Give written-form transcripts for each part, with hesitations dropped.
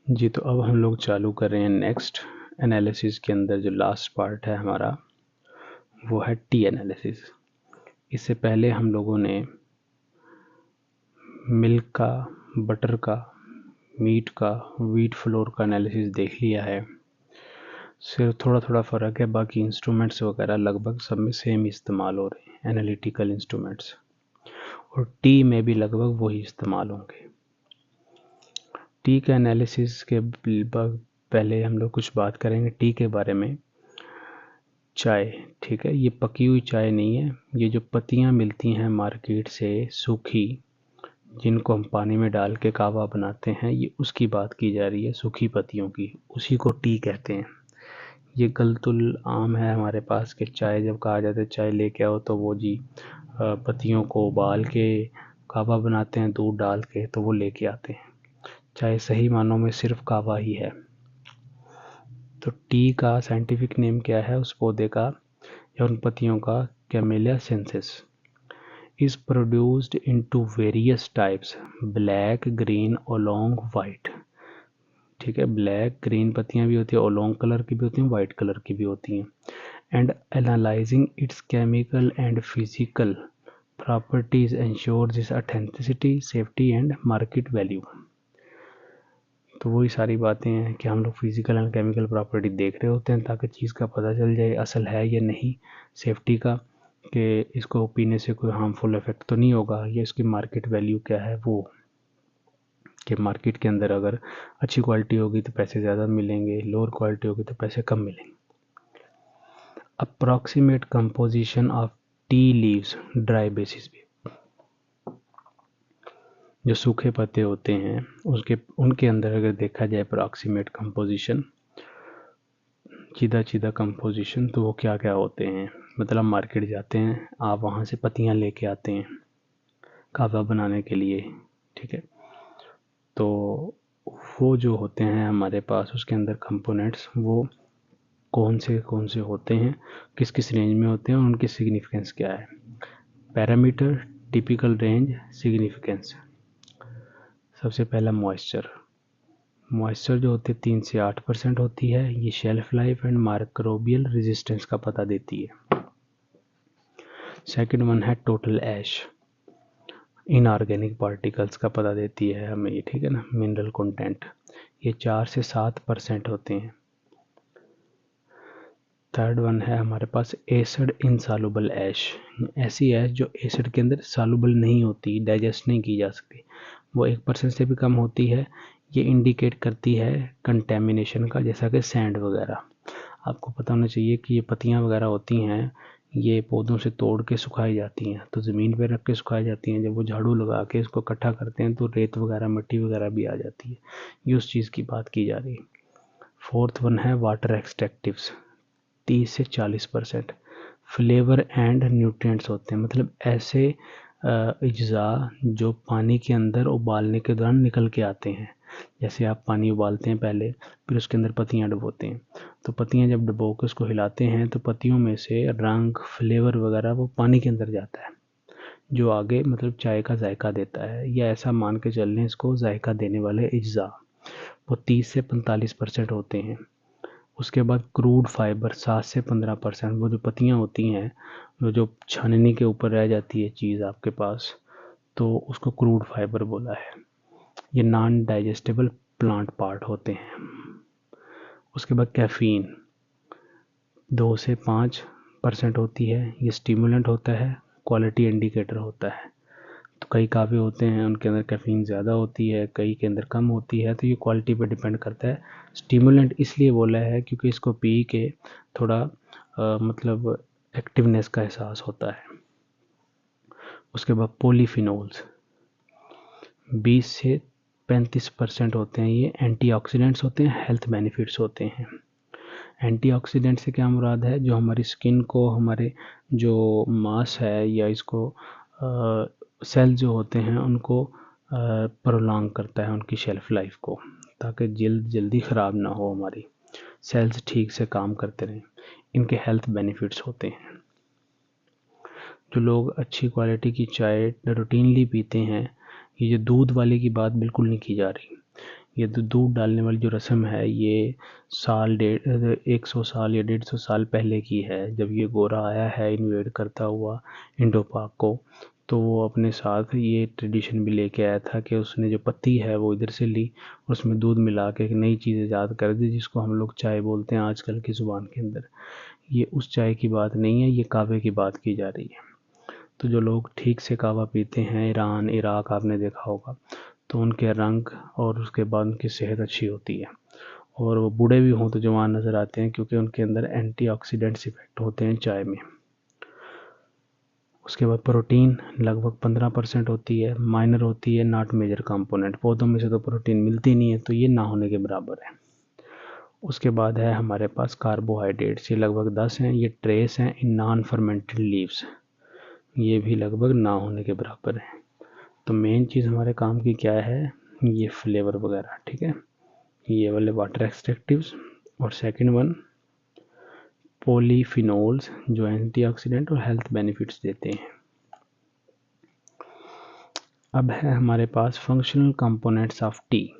जी, तो अब हम लोग चालू कर रहे हैं नेक्स्ट एनालिसिस के अंदर जो लास्ट पार्ट है हमारा वो है टी एनालिसिस। इससे पहले हम लोगों ने मिल्क का, बटर का, मीट का, व्हीट फ्लोर का एनालिसिस देख लिया है। सिर्फ थोड़ा थोड़ा फ़र्क है, बाकी इंस्ट्रूमेंट्स वगैरह लगभग सब में सेम इस्तेमाल हो रहे हैं, एनालिटिकल इंस्ट्रूमेंट्स, और टी में भी लगभग वही इस्तेमाल होंगे। टी के एनालिसिस के पहले हम लोग कुछ बात करेंगे टी के बारे में। चाय, ठीक है, ये पकी हुई चाय नहीं है, ये जो पत्तियां मिलती हैं मार्केट से सूखी, जिनको हम पानी में डाल के कावा बनाते हैं, ये उसकी बात की जा रही है, सूखी पत्तियों की, उसी को टी कहते हैं। ये गलतुल आम है हमारे पास कि चाय जब कहा जाता है चाय लेके आओ तो वो जी पत्तियों को उबाल के कावा बनाते हैं दूध डाल के, तो वो लेके आते हैं। चाय सही मानों में सिर्फ कावा ही है। तो टी का साइंटिफिक नेम क्या है उस पौधे का या उन पत्तियों का? Camellia sinensis. Is produced into various types, black, green, oolong, white. ठीक है, ब्लैक ग्रीन पत्तियां भी होती है, ओलोंग कलर की भी होती हैं, वाइट कलर की भी होती हैं। And analysing it's chemical and physical properties ensures it's authenticity, safety and market value. तो वही सारी बातें हैं कि हम लोग फिजिकल एंड केमिकल प्रॉपर्टी देख रहे होते हैं ताकि चीज़ का पता चल जाए असल है या नहीं, सेफ्टी का, कि इसको पीने से कोई हार्मफुल इफेक्ट तो नहीं होगा, या इसकी मार्केट वैल्यू क्या है, वो कि मार्केट के अंदर अगर अच्छी क्वालिटी होगी तो पैसे ज़्यादा मिलेंगे, लोअर क्वालिटी होगी तो पैसे कम मिलेंगे। Approximate composition of tea leaves dry basis पे, जो सूखे पत्ते होते हैं उनके अंदर अगर देखा जाए अप्रॉक्सीमेट कंपोजिशन, सीधा कंपोजिशन, तो वो क्या क्या होते हैं। मतलब मार्केट जाते हैं आप, वहाँ से पत्तियाँ लेके आते हैं कावा बनाने के लिए, ठीक है, तो वो जो होते हैं हमारे पास उसके अंदर कंपोनेंट्स, वो कौन से होते हैं, किस किस रेंज में होते हैं और उनकी सिग्निफिकेंस क्या है। Parameter, typical range, significance. सबसे पहला मॉइस्चर जो होती है 3 से 8% होती है, ये shelf life and microbial resistance का पता देती है। सेकंड वन है टोटल ऐश, इनऑर्गेनिक पार्टिकल्स का पता देती है हमें ये, ठीक है ना, मिनरल कंटेंट, ये 4 से 7% होते हैं। थर्ड वन है हमारे पास एसिड इनसॉल्युबल ऐश, ऐसी ऐश जो एसिड के अंदर सॉल्युबल नहीं होती, डाइजेस्ट नहीं की जा सकती, वो 1% से भी कम होती है। ये इंडिकेट करती है कंटेमिनेशन का, जैसा कि सैंड वगैरह। आपको पता होना चाहिए कि ये पत्तियाँ वगैरह होती हैं, ये पौधों से तोड़ के सुखाई जाती हैं, तो ज़मीन पे रख के सुखाई जाती हैं, जब वो झाड़ू लगा के इसको इकट्ठा करते हैं तो रेत वगैरह, मिट्टी वगैरह भी आ जाती है। ये उस चीज़ की बात की जा रही है। फोर्थ वन है वाटर एक्सट्रैक्टिव्स, 30 से 40%। फ्लेवर एंड न्यूट्रिएंट्स होते हैं, मतलब ऐसे अज्जा जो पानी के अंदर उबालने के दौरान निकल के आते हैं। जैसे आप पानी उबालते हैं पहले, फिर उसके अंदर पत्तियां डुबोते हैं, तो पत्तियां जब डुबो के उसको हिलाते हैं तो पत्तियों में से रंग, फ्लेवर वगैरह वो पानी के अंदर जाता है, जो आगे मतलब चाय का जायका देता है, या ऐसा मान के चल लें इसको, जायका देने वाले अज्जा, वो 30 से 45% होते हैं। उसके बाद क्रूड फाइबर 7 से 15%, वो जो पत्तियाँ होती हैं, वो जो छाननी के ऊपर रह जाती है चीज़ आपके पास, तो उसको क्रूड फाइबर बोला है। ये नॉन डाइजेस्टेबल प्लांट पार्ट होते हैं। उसके बाद कैफ़ीन 2 से 5% होती है, ये स्टिमुलेंट होता है, क्वालिटी इंडिकेटर होता है। तो कई कावे होते हैं उनके अंदर कैफ़ीन ज़्यादा होती है, कई के अंदर कम होती है, तो ये क्वालिटी पे डिपेंड करता है। स्टिमुलेंट इसलिए बोला है क्योंकि इसको पी के थोड़ा मतलब एक्टिवनेस का एहसास होता है। उसके बाद पॉलीफिनोल्स 20 से 35% होते हैं, ये एंटीऑक्सीडेंट्स होते हैं, हेल्थ बेनिफिट्स होते हैं। एंटीऑक्सीडेंट से क्या मुराद है? जो हमारी स्किन को, हमारे जो मांस है या इसको सेल जो होते हैं उनको प्रोलॉन्ग करता है, उनकी शेल्फ लाइफ को, ताकि जल्दी ख़राब ना हो, हमारी सेल्स ठीक से काम करते रहें। इनके हेल्थ बेनिफिट्स होते हैं। जो लोग अच्छी क्वालिटी की चाय रूटीनली पीते हैं, ये जो दूध वाले की बात बिल्कुल नहीं की जा रही, ये दूध डालने वाली जो रस्म है ये 100 साल या 150 साल पहले की है। जब ये गोरा आया है इन्वेड करता हुआ इंडो पाक को, तो वो अपने साथ ये ट्रेडिशन भी लेके आया था कि उसने जो पत्ती है वो इधर से ली, उसमें दूध मिला के एक नई चीज़ ईजाद कर दी जिसको हम लोग चाय बोलते हैं आजकल की ज़ुबान के अंदर। ये उस चाय की बात नहीं है, ये कावे की बात की जा रही है। तो जो लोग ठीक से कावा पीते हैं, ईरान, इराक आपने देखा होगा, तो उनके रंग और उसके बाद उनकी सेहत अच्छी होती है, और वो बूढ़े भी हों तो जवान नज़र आते हैं, क्योंकि उनके अंदर एंटीऑक्सीडेंट्स इफेक्ट होते हैं चाय में। उसके बाद प्रोटीन लगभग 15% होती है, माइनर होती है, नॉट मेजर कंपोनेंट। पौधों में से तो प्रोटीन मिलती नहीं है, तो ये ना होने के बराबर है। उसके बाद है हमारे पास कार्बोहाइड्रेट्स, ये लगभग 10 हैं। ये ट्रेस हैं इन नॉन फर्मेंटेड लीव्स, ये भी लगभग ना होने के बराबर है। तो मेन चीज़ हमारे काम की क्या है, ये फ्लेवर वगैरह, ठीक है, ये वाले वाटर एक्सट्रैक्टिव्स। और सेकंड वन पॉलीफिनोल्स, जो एंटीऑक्सीडेंट और हेल्थ बेनिफिट्स देते हैं। अब है हमारे पास फंक्शनल कंपोनेंट्स ऑफ टी,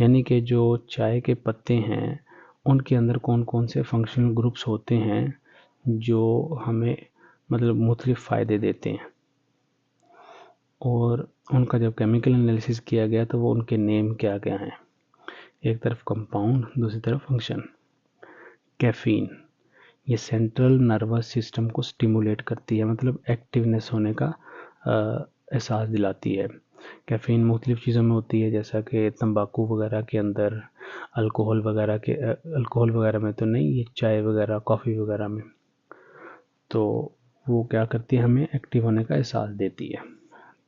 यानी कि जो चाय के पत्ते हैं उनके अंदर कौन कौन से फंक्शनल ग्रुप्स होते हैं जो हमें मतलब मुख्तलिफ फ़ायदे देते हैं, और उनका जब केमिकल एनालिसिस किया गया तो वो उनके नेम क्या क्या हैं। एक तरफ कंपाउंड, दूसरी तरफ फंक्शन। कैफ़ीन, ये सेंट्रल नर्वस सिस्टम को स्टिमुलेट करती है, मतलब एक्टिवनेस होने का एहसास दिलाती है। कैफ़ीन मुख्तलिफ़ चीज़ों में होती है, जैसा कि तंबाकू वगैरह के अंदर, अल्कोहल वगैरह में तो नहीं, ये चाय वगैरह, कॉफ़ी वगैरह में। तो वो क्या करती है, हमें एक्टिव होने का एहसास देती है।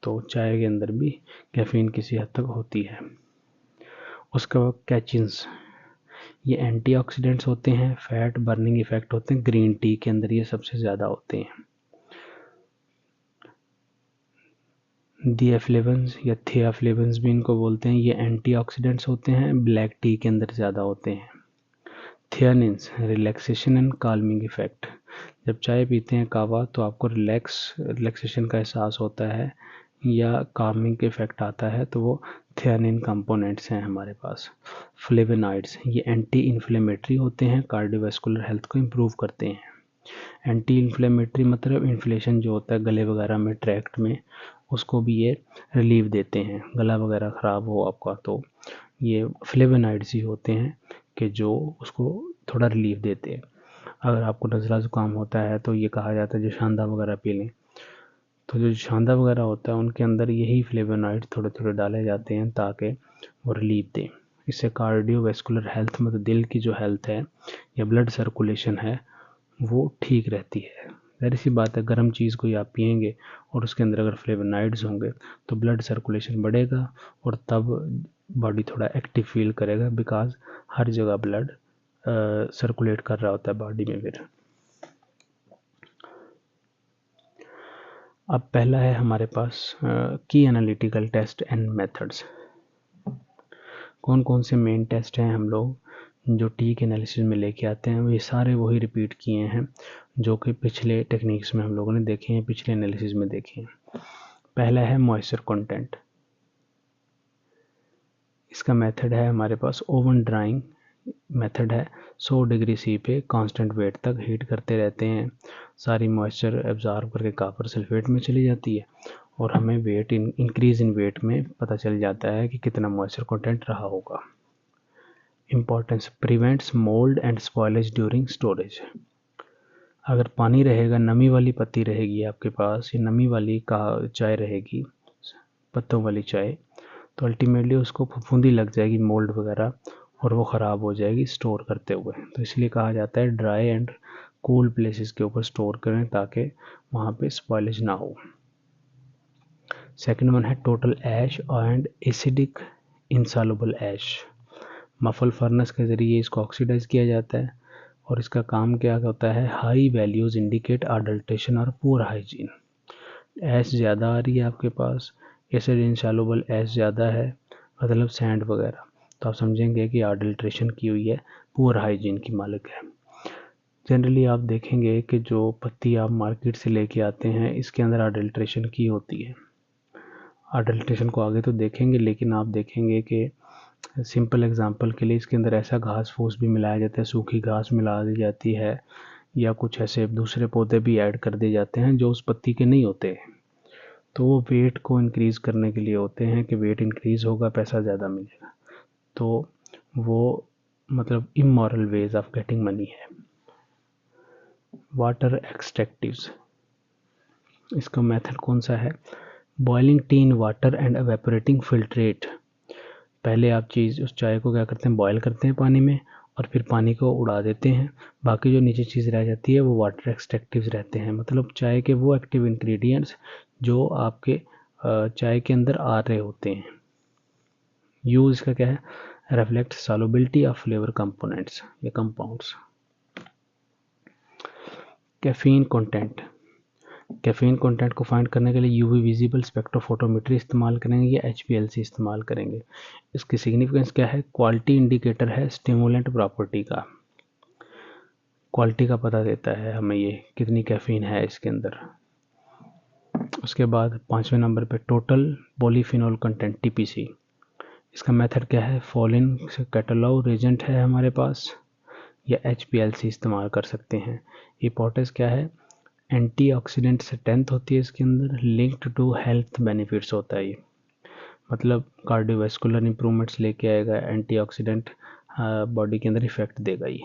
तो चाय के अंदर भी कैफ़ीन किसी हद तक होती है। उसके बाद कैचिन्स, ये एंटीऑक्सीडेंट्स होते हैं, फैट बर्निंग इफेक्ट होते हैं, ग्रीन टी के अंदर ये सबसे ज़्यादा होते हैं। थियाफ्लेवन्स या थियाफ्लेवन्स भी इनको बोलते हैं, ये एंटीऑक्सीडेंट्स होते हैं, ब्लैक टी के अंदर ज़्यादा होते हैं। थियानिन्स, रिलैक्सेशन एंड काल्मिंग इफेक्ट, जब चाय पीते हैं कावा तो आपको रिलैक्सेशन का एहसास होता है या काल्मिंग के इफेक्ट आता है, तो वो थियानिन कंपोनेंट्स हैं हमारे पास। फ्लेवोनॉइड्स, ये एंटी इन्फ्लेमेटरी होते हैं, कार्डियोवैस्कुलर हेल्थ को इम्प्रूव करते हैं। एंटी इन्फ्लेमेटरी मतलब इन्फ्लेशन जो होता है गले वगैरह में, ट्रैक्ट में, उसको भी ये रिलीव देते हैं। गला वगैरह ख़राब हो आपका तो ये फ्लेवोनॉइड्स ही होते हैं कि जो उसको थोड़ा रिलीफ देते हैं। अगर आपको नज़ला ज़ुकाम होता है तो ये कहा जाता है जो शांदा वगैरह पी लें, तो जो शांदा वगैरह होता है उनके अंदर यही फ्लेवोनॉइड थोड़े थोड़े डाले जाते हैं ताकि वो रिलीफ दें। इससे कार्डियोवैस्कुलर हेल्थ, मतलब दिल की जो हेल्थ है या ब्लड सर्कुलेशन है वो ठीक रहती है। ज़ाहिर सी बात है, गर्म चीज़ कोई आप पिएंगे और उसके अंदर अगर फ्लेवोनॉइड्स होंगे तो ब्लड सर्कुलेशन बढ़ेगा और तब बॉडी थोड़ा एक्टिव फील करेगा, बिकॉज हर जगह ब्लड सर्कुलेट कर रहा होता है बॉडी में। फिर अब पहला है हमारे पास की एनालिटिकल टेस्ट एंड मेथड्स। कौन कौन से मेन टेस्ट हैं हम लोग जो टी के एनालिसिस में लेके आते हैं, ये सारे वही रिपीट किए हैं जो कि पिछले टेक्निक्स में हम लोगों ने देखे हैं, पिछले एनालिसिस में देखे हैं। पहला है मॉइस्चर कंटेंट, इसका मेथड है हमारे पास ओवन ड्राइंग मेथड है। 100 डिग्री सी पे कांस्टेंट वेट तक हीट करते रहते हैं, सारी मॉइस्चर एब्जॉर्ब करके कॉपर सल्फेट में चली जाती है और हमें वेट इंक्रीज इन वेट में पता चल जाता है कि कितना मॉइस्चर कंटेंट रहा होगा। Importance, prevents mould and spoilage during storage. अगर पानी रहेगा, नमी वाली पत्ती रहेगी आपके पास, ये नमी वाली का चाय रहेगी, पत्तों वाली चाय, तो अल्टीमेटली उसको फफूंदी लग जाएगी, मोल्ड वगैरह, और वो ख़राब हो जाएगी स्टोर करते हुए। तो इसलिए कहा जाता है ड्राई एंड कूल प्लेसेस के ऊपर स्टोर करें ताकि वहाँ पे स्पॉयलेज ना हो। सेकंड वन है total ash and acidic insoluble ash. Muffle furnace के ज़रिए इसको ऑक्सीडाइज किया जाता है और इसका काम क्या होता है, हाई वैल्यूज़ इंडिकेट अडल्ट्रेशन और पुअर हाइजीन। ऐश ज़्यादा आ रही है आपके पास, एसिड इंसॉल्युबल ऐश ज़्यादा है, मतलब सैंड वगैरह, तो आप समझेंगे कि अडल्ट्रेशन की हुई है, पुअर हाइजीन की मालिक है। जनरली आप देखेंगे कि जो पत्ती आप मार्केट से लेके आते हैं इसके अंदर अडल्ट्रेशन की होती है। अडल्ट्रेशन को आगे तो देखेंगे, लेकिन आप देखेंगे कि सिंपल एग्जांपल के लिए इसके अंदर ऐसा घास फूस भी मिलाया जाता है, सूखी घास मिला दी जाती है, या कुछ ऐसे दूसरे पौधे भी ऐड कर दिए जाते हैं जो उस पत्ती के नहीं होते, तो वो वेट को इंक्रीज़ करने के लिए होते हैं कि वेट इंक्रीज़ होगा, पैसा ज़्यादा मिलेगा। तो वो मतलब immoral ways of getting money है। वाटर एक्सट्रैक्टिव्स, इसका मेथड कौन सा है? Boiling tea in water and evaporating filtrate. पहले आप चीज़ उस चाय को क्या करते हैं, बॉयल करते हैं पानी में, और फिर पानी को उड़ा देते हैं, बाकी जो नीचे चीज़ रह जाती है वो वाटर एक्सट्रैक्टिव्स रहते हैं, मतलब चाय के वो एक्टिव इंग्रेडिएंट्स जो आपके चाय के अंदर आ रहे होते हैं। यूज इसका क्या है? Reflect solubility of flavour components या compounds. Caffeine content, caffeine content को फाइंड करने के लिए यूवी विजिबल स्पेक्ट्रोफोटोमेट्री इस्तेमाल करेंगे या एचपीएलसी इस्तेमाल करेंगे। इसकी सिग्निफिकेंस क्या है? क्वालिटी इंडिकेटर है स्टिमुलेंट प्रॉपर्टी का, क्वालिटी का पता देता है हमें ये कितनी कैफीन है इसके अंदर। उसके बाद 5वें नंबर पे टोटल पॉलीफिनोल कंटेंट टीपीसी। इसका मेथड क्या है? फॉलिन कैटलॉग रेजेंट है हमारे पास, या एचपीएलसी इस्तेमाल कर सकते हैं। इंपॉर्टेंस क्या है? एंटीऑक्सीडेंट स्ट्रेंथ होती है इसके अंदर, लिंक्ड टू हेल्थ बेनिफिट्स होता है ये, मतलब कार्डियोवैस्कुलर इंप्रूवमेंट्स लेके आएगा, एंटीऑक्सीडेंट बॉडी के अंदर इफेक्ट देगा ये।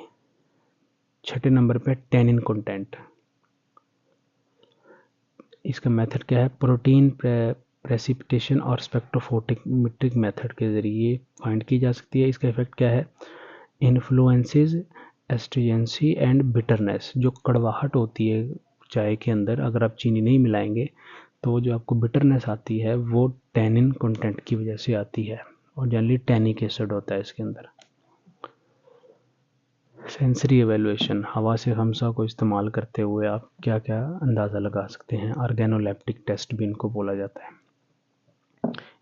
6 नंबर पे टेनिन कंटेंट, इसका मेथड क्या है? प्रोटीन प्रेसिपिटेशन और स्पेक्ट्रोफोटोमेट्रिक मेथड के ज़रिए फाइंड की जा सकती है। इसका इफेक्ट क्या है? इन्फ्लुएंसेस एस्ट्रिजेंसी एंड बिटरनेस, जो कड़वाहट होती है चाय के अंदर, अगर आप चीनी नहीं मिलाएंगे तो जो आपको बिटरनेस आती है वो टैनिन कंटेंट की वजह से आती है, और जनरली टैनिक एसिड होता है इसके अंदर। सेंसरी एवेल्युएशन, हवा से हमसा को इस्तेमाल करते हुए आप क्या क्या अंदाज़ा लगा सकते हैं? ऑर्गेनोलेप्टिक टेस्ट भी इनको बोला जाता है।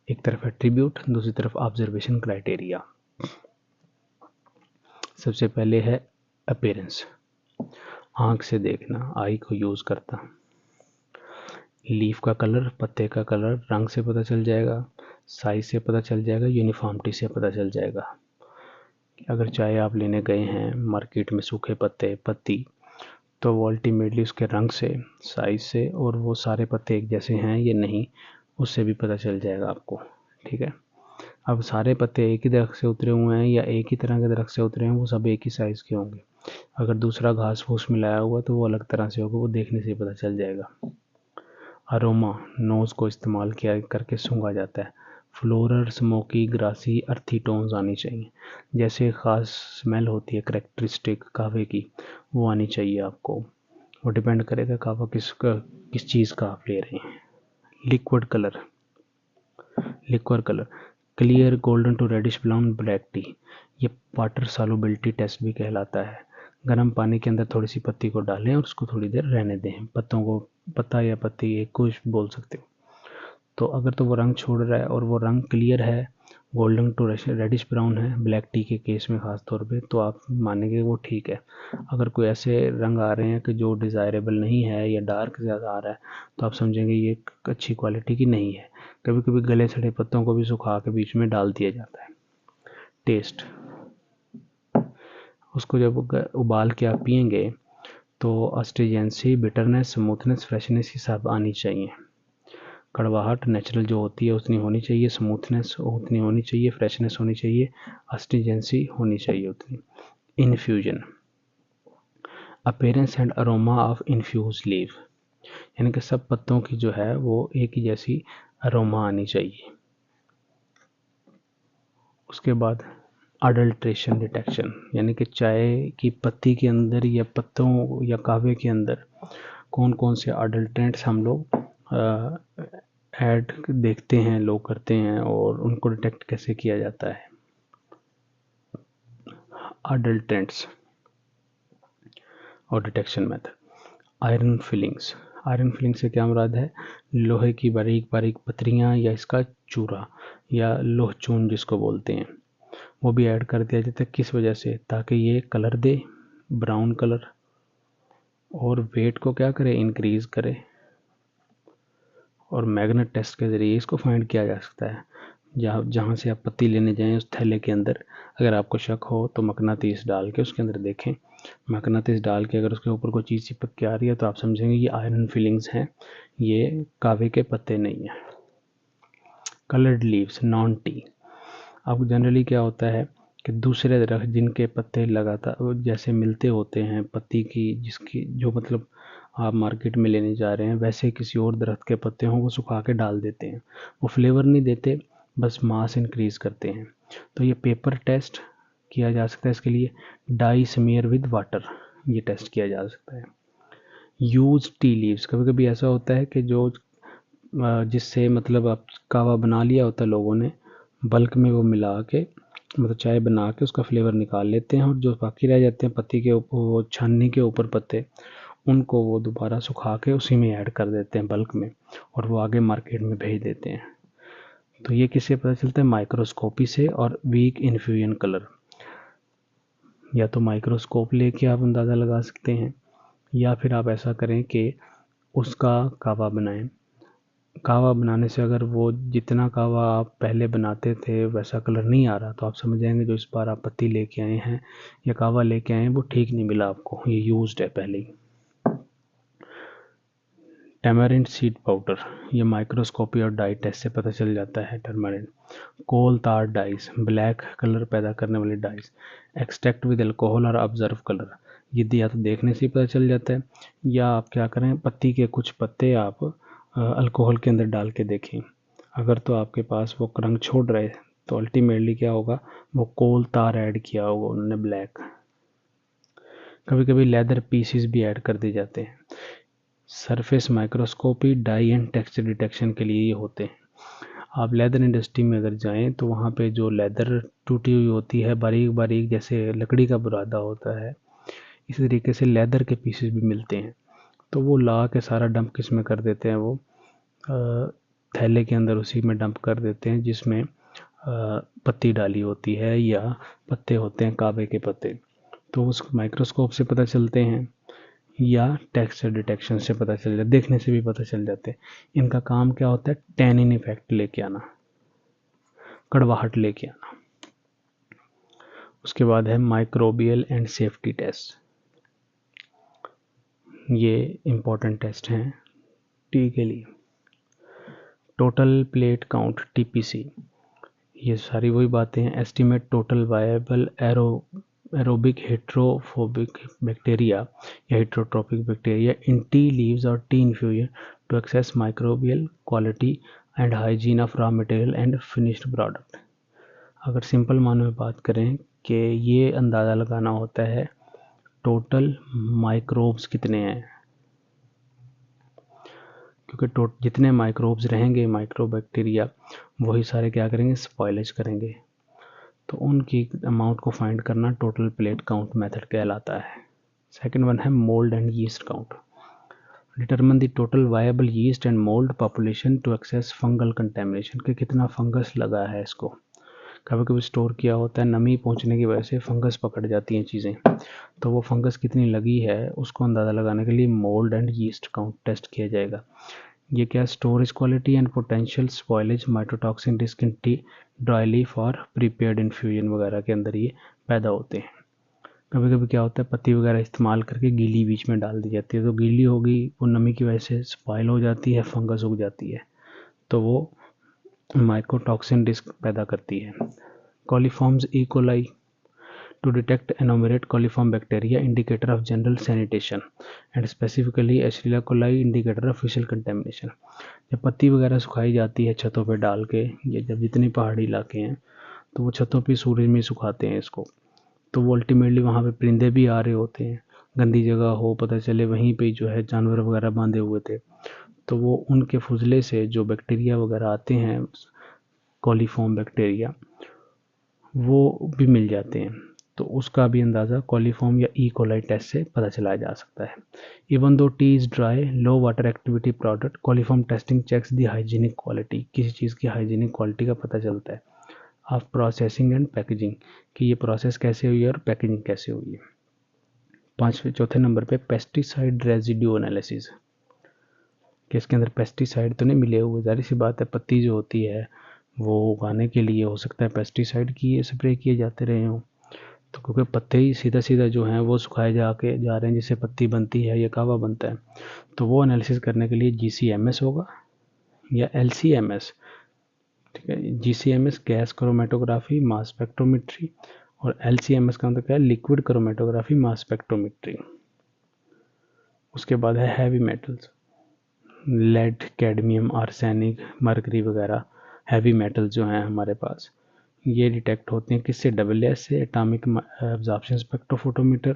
एक तरफ एट्रीब्यूट, दूसरी तरफ ऑब्जर्वेशन क्राइटेरिया। सबसे पहले है अपीयरेंस, आँख से देखना, आई को यूज़ करता। लीफ का कलर, पत्ते का कलर रंग से पता चल जाएगा, साइज से पता चल जाएगा, यूनिफॉर्मिटी से पता चल जाएगा। अगर चाय आप लेने गए हैं मार्केट में सूखे पत्ते पत्ती, तो वो अल्टीमेटली उसके रंग से, साइज से, और वो सारे पत्ते एक जैसे हैं या नहीं, उससे भी पता चल जाएगा आपको। ठीक है, अब सारे पत्ते एक ही दरख्त से उतरे हुए हैं या एक ही तरह के दरख्त से उतरे हैं, वो सब एक ही साइज़ के होंगे। अगर दूसरा घास फूस मिलाया हुआ तो वो अलग तरह से होगा, वो देखने से पता चल जाएगा। अरोमा, नोज़ को इस्तेमाल किया करके सूंघा जाता है। फ्लोरल, स्मोकी, ग्रासी, अर्थी टोन्स आनी चाहिए, जैसे ख़ास स्मेल होती है करेक्टरिस्टिक कहवे की, वो आनी चाहिए आपको। वो डिपेंड करेगा कहवा किस चीज़ का आप ले रहे हैं। Liquid colour, liquid colour clear golden to reddish brown black tea, ये वाटर सॉल्युबिलिटी टेस्ट भी कहलाता है। गर्म पानी के अंदर थोड़ी सी पत्ती को डालें और उसको थोड़ी देर रहने दें, पत्तों को, पत्ता या पत्ती एक कुछ बोल सकते हो। तो अगर तो वो रंग छोड़ रहा है और वो रंग क्लियर है, गोल्डन टू रेडिश ब्राउन है ब्लैक टी के केस में ख़ास तौर पे, तो आप मानेंगे वो ठीक है। अगर कोई ऐसे रंग आ रहे हैं कि जो डिज़ायरेबल नहीं है या डार्क ज़्यादा आ रहा है, तो आप समझेंगे ये अच्छी क्वालिटी की नहीं है। कभी कभी गले सड़े पत्तों को भी सुखा के बीच में डाल दिया जाता है। टेस्ट, उसको जब उबाल के आप पियेंगे तो अस्ट्रिजेंसी, बिटरनेस, स्मूथनेस, फ्रेशनेस ये सब आनी चाहिए। कड़वाहट नेचुरल जो होती है उतनी होनी चाहिए, स्मूथनेस उतनी होनी चाहिए, फ्रेशनेस होनी चाहिए, अस्ट्रिजेंसी होनी चाहिए उतनी। Infusion, appearance and aroma of infuse leave, यानी कि सब पत्तों की जो है वो एक ही जैसी अरोमा आनी चाहिए। उसके बाद अडल्ट्रेशन डिटेक्शन, यानी कि चाय की पत्ती के अंदर या पत्तों या कहवे के अंदर कौन कौन से अडल्ट्रेंट्स हम लोग ऐड देखते हैं, लोग करते हैं, और उनको डिटेक्ट कैसे किया जाता है। अडल्ट्रेंट्स और detection method. Iron filings, iron filling से क्या मुराद है? लोहे की बारीक बारीक पतरियाँ या इसका चूरा या लोह चून जिसको बोलते हैं, वो भी ऐड कर दिया जाता है। किस वजह से? ताकि ये कलर दे, ब्राउन कलर, और वेट को क्या करे? इंक्रीज करे। और मैग्नेट टेस्ट के ज़रिए इसको फाइंड किया जा सकता है। जहाँ से आप पत्ती लेने जाएं उस थैले के अंदर अगर आपको शक हो तो मकनातीस डाल के उसके अंदर देखें। मकनातीस डाल के अगर उसके ऊपर कोई चीज़ चिपक के आ रही है तो आप समझेंगे ये आयरन फिलिंग्स हैं, ये कावे के पत्ते नहीं हैं। Coloured leaves non T. अब जनरली क्या होता है कि दूसरे दरख्त जिनके पत्ते लगातार जैसे मिलते होते हैं पत्ती की, जिसकी जो मतलब आप मार्केट में लेने जा रहे हैं, वैसे किसी और दरख्त के पत्ते हों वो सुखा के डाल देते हैं। वो फ्लेवर नहीं देते, बस मास इंक्रीज करते हैं। तो ये पेपर टेस्ट किया जा सकता है इसके लिए। डाई स्मीयर विद वाटर, ये टेस्ट किया जा सकता है। यूज टी लीव्स, कभी कभी ऐसा होता है कि जो जिससे मतलब आप कावा बना लिया होता है लोगों ने, बल्क में वो मिला के मतलब चाय बना के उसका फ्लेवर निकाल लेते हैं, और जो बाकी रह जाते हैं पत्ती के ऊपर, वो छन्नी के ऊपर पत्ते, उनको वो दोबारा सुखा के उसी में ऐड कर देते हैं बल्क में, और वो आगे मार्केट में भेज देते हैं। तो ये किससे पता चलता है? माइक्रोस्कोपी से और वीक इन्फ्यूजन कलर। या तो माइक्रोस्कोप लेके आप अंदाज़ा लगा सकते हैं, या फिर आप ऐसा करें कि उसका कावा बनाएं। कावा बनाने से अगर वो जितना कावा आप पहले बनाते थे वैसा कलर नहीं आ रहा, तो आप समझ जाएंगे जो इस बार आप पत्ती लेके आए हैं या कावा लेके आए हैं वो ठीक नहीं मिला आपको, ये यूज्ड है पहले ही। टैमरिंड सीड पाउडर, ये माइक्रोस्कोपी और डाई टेस्ट से पता चल जाता है। टर्मरिंड। कोल तार डाइस, ब्लैक कलर पैदा करने वाली डाइस। एक्सट्रैक्ट विद अल्कोहल और ऑब्जर्व कलर, ये या तो देखने से ही पता चल जाता है, या आप क्या करें, पत्ती के कुछ पत्ते आप अल्कोहल के अंदर डाल के देखें। अगर तो आपके पास वो रंग छोड़ रहे तो अल्टीमेटली क्या होगा, वो कोल तार ऐड किया होगा उन्होंने, ब्लैक। कभी कभी लेदर पीसीस भी ऐड कर दिए जाते हैं। Surface microscopy dye and texture detection के लिए ये होते हैं। आप लेदर इंडस्ट्री में अगर जाएं तो वहाँ पे जो लेदर टूटी हुई होती है बारीक बारीक, जैसे लकड़ी का बुरादा होता है, इसी तरीके से लेदर के पीसेस भी मिलते हैं, तो वो ला के सारा डंप किस में कर देते हैं, वो थैले के अंदर उसी में डंप कर देते हैं जिसमें पत्ती डाली होती है या पत्ते होते हैं कावे के पत्ते। तो उस माइक्रोस्कोप से पता चलते हैं या टेक्सचर डिटेक्शन से पता चल जाता, देखने से भी पता चल जाते हैं। इनका काम क्या होता है? टैनिन इफेक्ट लेके आना, कड़वाहट लेके आना। उसके बाद है माइक्रोबियल एंड सेफ्टी टेस्ट, ये इम्पोर्टेंट टेस्ट हैं टी के लिए। टोटल प्लेट काउंट टीपीसी, ये सारी वही बातें हैं। Estimate total viable aerobic heterophobic bacteria या heterotropic bacteria in tea leaves और tea infusion to access microbial quality and hygiene of raw material and finished product. अगर सिंपल मानों में बात करें कि ये अंदाज़ा लगाना होता है टोटल माइक्रोब्स कितने हैं, क्योंकि जितने माइक्रोब्स रहेंगे, माइक्रो बैक्टीरिया, वही सारे क्या करेंगे? स्पॉयलेज करेंगे। तो उनकी अमाउंट को फाइंड करना टोटल प्लेट काउंट मेथड कहलाता है। सेकंड वन है mould and yeast count. Determine the total viable yeast and mould population to access fungal contamination, कि कितना फंगस लगा है इसको। कभी कभी स्टोर किया होता है, नमी पहुंचने की वजह से फंगस पकड़ जाती हैं चीज़ें, तो वो फंगस कितनी लगी है उसको अंदाज़ा लगाने के लिए mould and yeast count test किया जाएगा। ये क्या? Storage quality and potential spoilage mitotoxin risk in tea dry leaf और प्रीपेयर्ड इन्फ्यूजन वगैरह के अंदर ये पैदा होते हैं। कभी कभी क्या होता है, पत्ती वगैरह इस्तेमाल करके गीली बीच में डाल दी जाती है, तो गीली होगी वो नमी की वजह से स्पॉइल हो जाती है, फंगस उग जाती है, तो वो माइकोटॉक्सिन रिस्क पैदा करती है। Coliforms E coli to detect enumerate coliform bacteria indicator of general sanitation and specifically Escherichia coli indicator of facial contamination। जब पत्ती वगैरह सुखाई जाती है छतों पे डाल के, ये जब जितनी पहाड़ी इलाके हैं तो वो छतों पे सूरज में सुखाते हैं इसको, तो वो अल्टीमेटली वहाँ पे परिंदे भी आ रहे होते हैं, गंदी जगह हो, पता चले वहीं पे जो है जानवर वगैरह बांधे हुए थे, तो वो उनके फुजले से जो बैक्टीरिया वगैरह आते हैं, कॉलीफॉर्म बैक्टीरिया, वो भी मिल जाते हैं, तो उसका भी अंदाज़ा कॉलीफॉर्म या ई कोलाई टेस्ट से पता चलाया जा सकता है। Even though tea is dry low water activity product, coliform testing checks the hygienic quality, किसी चीज़ की हाइजीनिक क्वालिटी का पता चलता है। ऑफ प्रोसेसिंग एंड पैकेजिंग, कि ये प्रोसेस कैसे हुई है और पैकेजिंग कैसे हुई है। चौथे नंबर पे पेस्टिसाइड रेजिड्यू एनालिसिस, कि इसके अंदर पेस्टिसाइड तो नहीं मिले हुए, जाहिर सी बात है पत्ती जो होती है वो उगाने के लिए हो सकता है पेस्टिसाइड की स्प्रे किए जाते रहे हों। तो क्योंकि पत्ते ही सीधा सीधा जो हैं वो सुखाए जा रहे हैं, जिससे पत्ती बनती है या कहवा बनता है, तो वो एनालिसिस करने के लिए GCMS होगा या LCMS। ठीक है, GCMS gas chromatography mass spectrometry, और LCMS का मतलब क्या है, लिक्विड क्रोमेटोग्राफी मास स्पेक्ट्रोमेट्री। उसके बाद है heavy metals, lead, cadmium, arsenic, mercury वगैरह हैवी मेटल्स जो हैं हमारे पास, ये डिटेक्ट होते हैं किससे, AAS से, एटॉमिक एब्जॉर्प्शन स्पेक्ट्रोफोटोमीटर,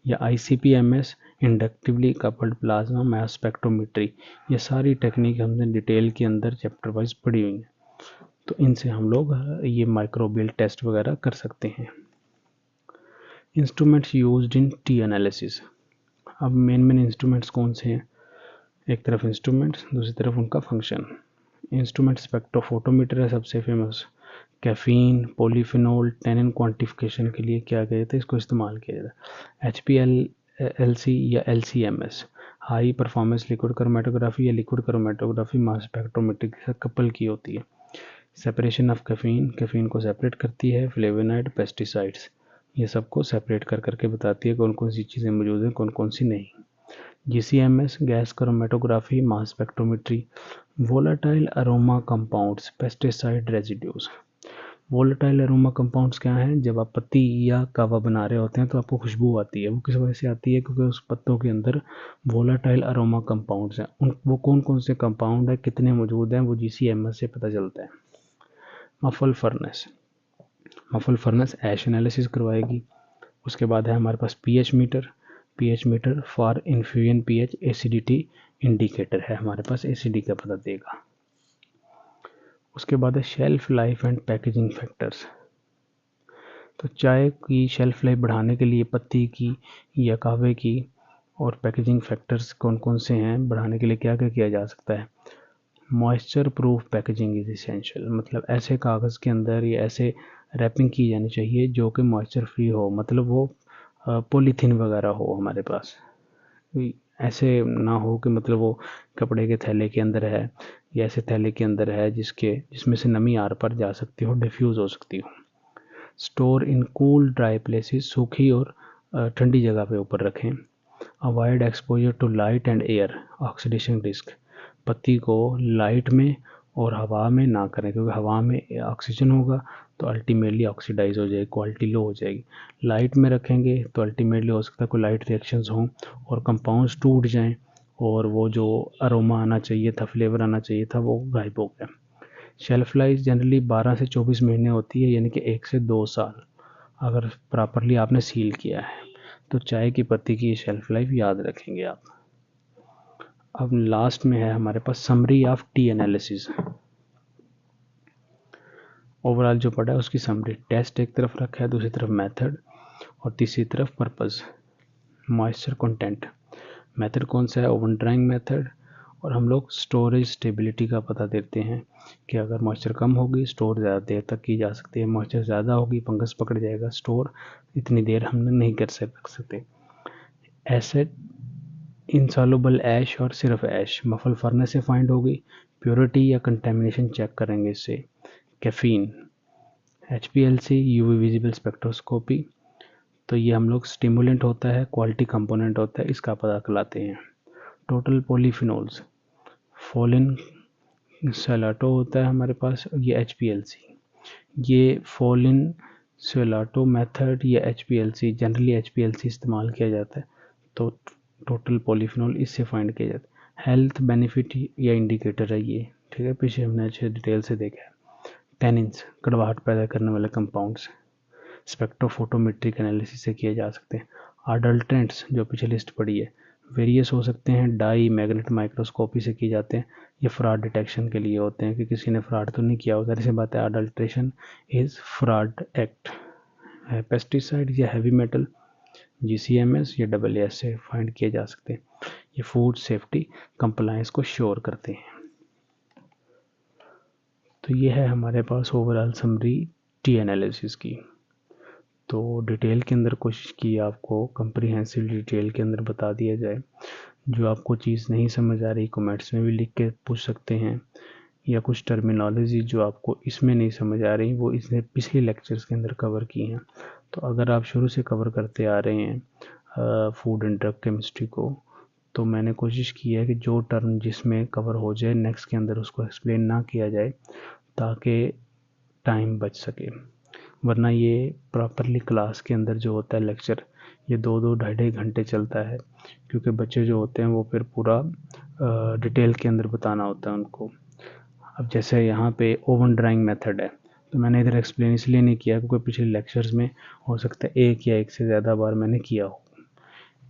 या ICP-MS, inductively coupled plasma mass spectrometry. ये सारी टेक्निक हमने डिटेल के अंदर चैप्टर वाइज पढ़ी हुई हैं, तो इनसे हम लोग ये माइक्रोबियल टेस्ट वगैरह कर सकते हैं। Instruments used in T analysis. अब मेन इंस्ट्रूमेंट्स कौन से हैं, एक तरफ इंस्ट्रूमेंट्स, दूसरी तरफ उनका फंक्शन। इंस्ट्रूमेंट स्पेक्ट्रोफोटोमीटर है सबसे famous, caffeine, polyphenol, tannin quantification के लिए क्या गए थे, इसको इस्तेमाल किया जाता है। HPLC या LCMS, high performance liquid chromatography या लिक्विड क्रोमेटोग्राफी मास स्पेक्ट्रोमेट्री के साथ कपल की होती है। सेपरेशन ऑफ कैफीन, कैफीन को सेपरेट करती है, फ्लेवोनाइड, पेस्टिसाइड्स, ये सबको सेपरेट कर करके बताती है कौन कौन सी चीज़ें मौजूद हैं, कौन कौन सी नहीं। GCMS gas chromatography mass spectrometry, volatile aroma compounds, pesticide residues. Volatile aroma compounds क्या हैं, जब आप पत्ती या कहवा बना रहे होते हैं तो आपको खुशबू आती है, वो किस वजह से आती है, क्योंकि उस पत्तों के अंदर वोलेटाइल अरोमा कंपाउंड्स हैं। वो कौन कौन से कंपाउंड है, कितने मौजूद हैं, वो GCMS से पता चलता है। Muffle furnace, muffle furnace ash analysis करवाएगी। उसके बाद है हमारे पास pH meter for infusion pH, acidity indicator है हमारे पास, एसिडी का पता देगा। उसके बाद है shelf life and packaging factors. तो चाय की शेल्फ लाइफ बढ़ाने के लिए पत्ती की या कहवे की और पैकेजिंग फैक्टर्स कौन कौन से हैं, बढ़ाने के लिए क्या क्या किया जा सकता है। Moisture proof packaging is essential, मतलब ऐसे कागज़ के अंदर या ऐसे रैपिंग की जानी चाहिए जो कि मॉइस्चर फ्री हो, मतलब वो पॉलीथीन वगैरह हो हमारे पास, ऐसे ना हो कि मतलब वो कपड़े के थैले के अंदर है या ऐसे थैले के अंदर है जिसमें से नमी आर पार जा सकती हो, डिफ्यूज़ हो सकती हो। Store in cool dry places, सूखी और ठंडी जगह पे ऊपर रखें। Avoid exposure to light and air, oxidation risk, पत्ती को लाइट में और हवा में ना करें, क्योंकि हवा में ऑक्सीजन होगा तो अल्टीमेटली ऑक्सीडाइज हो जाएगी, क्वालिटी लो हो जाएगी। लाइट में रखेंगे तो अल्टीमेटली हो सकता है कोई लाइट रिएक्शंस हों और कंपाउंड्स टूट जाएं, और वो जो अरोमा आना चाहिए था, फ्लेवर आना चाहिए था, वो गायब हो गया। शेल्फ लाइफ जनरली 12 से 24 महीने होती है, यानी कि 1 से 2 साल, अगर प्रॉपरली आपने सील किया है तो चाय की पत्ती की शेल्फ लाइफ याद रखेंगे आप। अब लास्ट में है हमारे पास summary of tea analysis. Overall जो पढ़ा है उसकी समरी, टेस्ट एक तरफ रखा है, दूसरी तरफ मेथड और तीसरी तरफ पर्पस। मॉइस्चर कंटेंट, मेथड कौन सा है, ओवन ड्राइंग मेथड, और हम लोग स्टोरेज स्टेबिलिटी का पता देते हैं कि अगर मॉइस्चर कम होगी स्टोर ज़्यादा देर तक की जा सकती है, मॉइस्चर ज़्यादा होगी फंगस पकड़ जाएगा, स्टोर इतनी देर हम नहीं कर सकते। एसिड, इंसॉल्युबल ऐश और सिर्फ ऐश मफल फर्नेस से फाइंड होगी, प्योरिटी या कंटेमिनेशन चेक करेंगे इससे। Caffeine, HPLC, UV visible spectroscopy, तो ये हम लोग स्टिमुलेंट होता है, क्वालिटी कंपोनेंट होता है, इसका पता कराते हैं। टोटल पॉलीफिनोल्स, फोलिन सेलाटो होता है हमारे पास, ये HPLC, ये फोलिन सेलाटो मेथड या HPLC, जनरली HPLC इस्तेमाल किया जाता है, तो टोटल पॉलीफिनोल इससे फाइंड किया जाता है। हेल्थ बेनिफिट या इंडिकेटर है ये, ठीक है, पीछे हमने अच्छे डिटेल से देखा है। टैनिन्स, कड़वाहट पैदा करने वाले कंपाउंड्स, स्पेक्ट्रोफोटोमेट्रिक एनालिसिस से किए जा सकते हैं। अडल्ट्रेंट्स जो पीछे लिस्ट पड़ी है, वेरियस हो सकते हैं, डाई मैग्नेट माइक्रोस्कोपी से किए जाते हैं, ये फ्रॉड डिटेक्शन के लिए होते हैं कि किसी ने फ्रॉड तो नहीं किया होता, ऐसी बात है, adulteration is fraud act. Pesticide या हैवी मेटल, GCMS या AAS से फाइंड किए जा सकते हैं, ये फूड सेफ्टी कंप्लायंस को श्योर करते हैं। तो ये है हमारे पास ओवरऑल समरी टी एनालिसिस की। तो डिटेल के अंदर कोशिश की आपको कंप्रीहेंसिव डिटेल के अंदर बता दिया जाए। जो आपको चीज़ नहीं समझ आ रही कमेंट्स में भी लिख के पूछ सकते हैं, या कुछ टर्मिनोलॉजी जो आपको इसमें नहीं समझ आ रही वो इसने पिछले लेक्चर्स के अंदर कवर की हैं। तो अगर आप शुरू से कवर करते आ रहे हैं फूड एंड ड्रग केमिस्ट्री को, तो मैंने कोशिश की है कि जो टर्म जिसमें कवर हो जाए नेक्स्ट के अंदर उसको एक्सप्लेन ना किया जाए ताकि टाइम बच सके। वरना ये प्रॉपरली क्लास के अंदर जो होता है लेक्चर, ये 2-2 ढाई-ढाई घंटे चलता है, क्योंकि बच्चे जो होते हैं वो फिर पूरा डिटेल के अंदर बताना होता है उनको। अब जैसे यहाँ पे ओवन ड्राइंग मेथड है, तो मैंने इधर एक्सप्लेन इसलिए नहीं किया क्योंकि पिछले लेक्चर्स में हो सकता है एक या एक से ज़्यादा बार मैंने किया हो।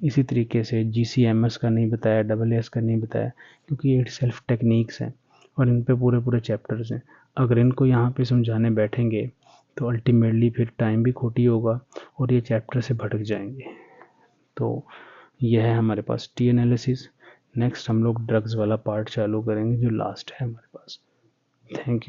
इसी तरीके से GCMS का नहीं बताया, AAS का नहीं बताया, क्योंकि ये सेल्फ टेक्निक्स हैं और इन पे पूरे पूरे चैप्टर्स हैं। अगर इनको यहाँ पे समझाने बैठेंगे तो अल्टीमेटली फिर टाइम भी खोटी होगा और ये चैप्टर से भटक जाएंगे। तो यह है हमारे पास टी एनालिसिस। नेक्स्ट हम लोग ड्रग्स वाला पार्ट चालू करेंगे जो लास्ट है हमारे पास। Thank you.